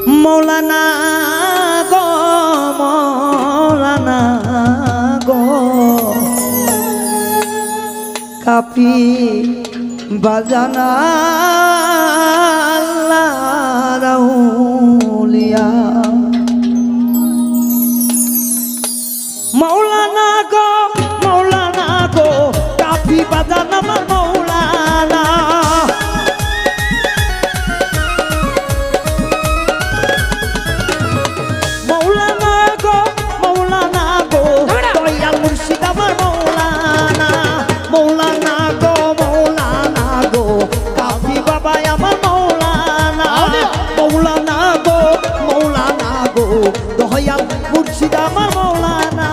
মৌলানা গো মৌলানা গো কাপি বাজানা রাউলিয়া মৌলানা গো কাপি বাজানা আমার মৌলানা দয়াল মুর্শিদ আমার মৌলানা মৌলানা গো কাফি বাবা আমার মৌলানা মৌলানা গো দয়াল মুর্শিদ আমার মৌলানা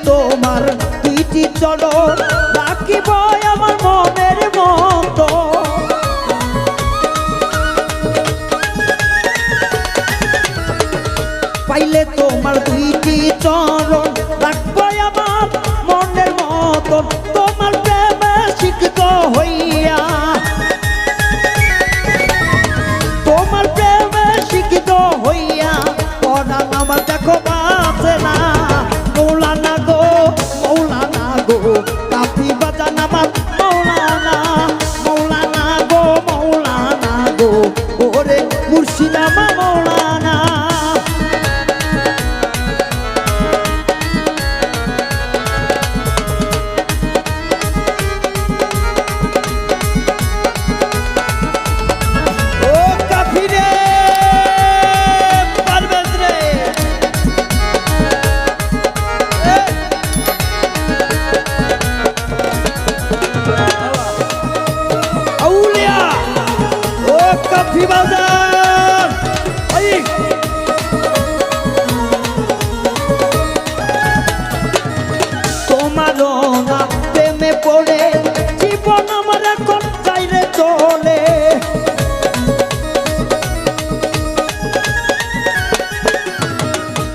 তোমার দুইটি চলো রাখিব আমার মনের মতো পাইলে তোমার দুইটি চরণ রাখব আমার মনের মতো তোমার প্রেমে সিক্ত হইয়া তোমার প্রেমে সিক্ত হইয়া পরাণ আমার দেখো বাঁচে না মৌলানা গো কাফি বাজান আমার মৌলানা মৌলানা গো ওরে মুর্শিদ আমার মৌলানা ও কাফি রে পারবেজ রে আউলিয়া ও কাফি বাজার তোমারও না প্রেমে পড়ে জীবন আমার এখন চাইলে চলে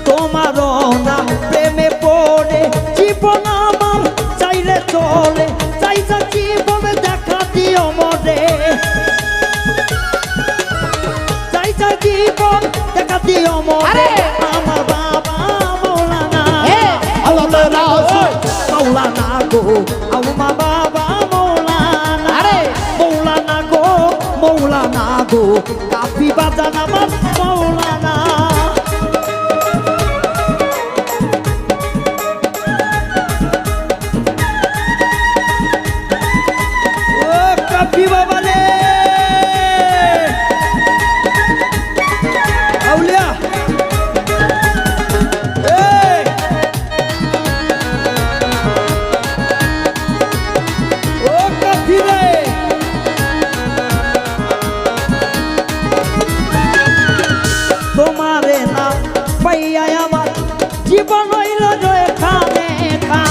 তোমারও না প্রেমে পড়ে জীবন আমার চাইলে চলে চাইছা জীবনে দেখা দিও মরে চাইছা জীবন দেখা দিও মরে আমার বাবা মৌলানা মৌলানা গো আমার বাবা মৌলানা মৌলানা গো কাফি বাজান আমার মৌলানা কাফি বাবা রে আউলিয়া ও কাফি রে তোমারে না পাইয়া আমার জীবন হইল জয় খানে খা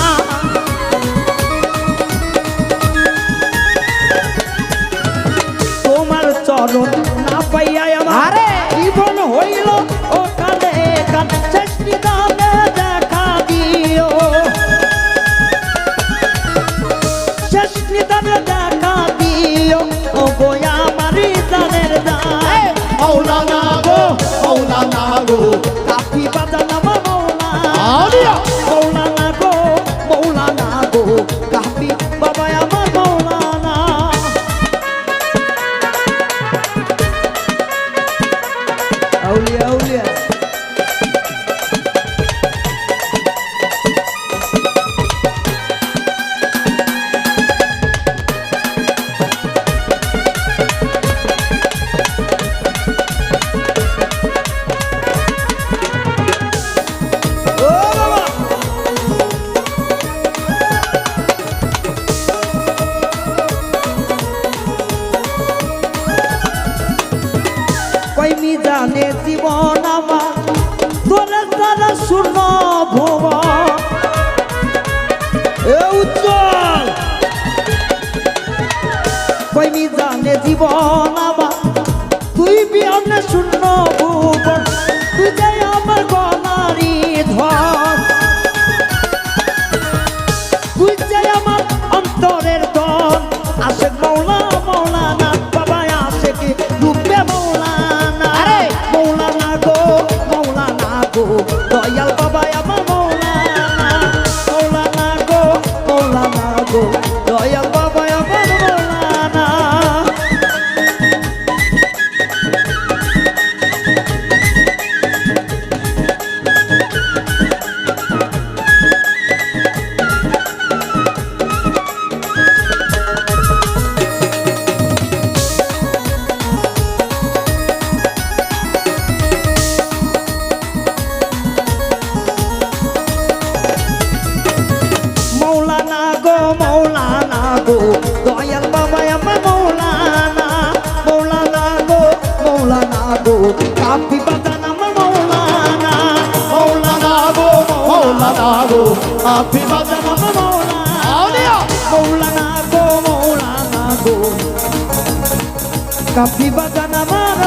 চরণ না পাইয়া আমার জীবন হইল ওখানে শেষ নিদানে দেখা দিও শেষ নিদানে দেখা দিও ও গো আমার জানের দায় মৌলানা গো কাফি বাজান আমার মৌলানা গো কাফি বাবা আমার মৌলানা আউলিয়া যে জীবন আমার তুই বিয়নে শূন্য ভুবন তুই যে আমার গনারি ধন তুই যে আমার অন্তরের ধন আশেক মৌলা মৌলানা বাবা আশেক রূপে মৌলানা মৌলানা গো দয়াল বাবা আমার মৌলানা গো দয়াল বাবা আমার মৌলানা দয়াল বাবা আমার মৌলানা গো কাফি বাজান আমার মৌলানা গো কাফি বাজান আমার মৌলানা গো কাফি বাজান আমার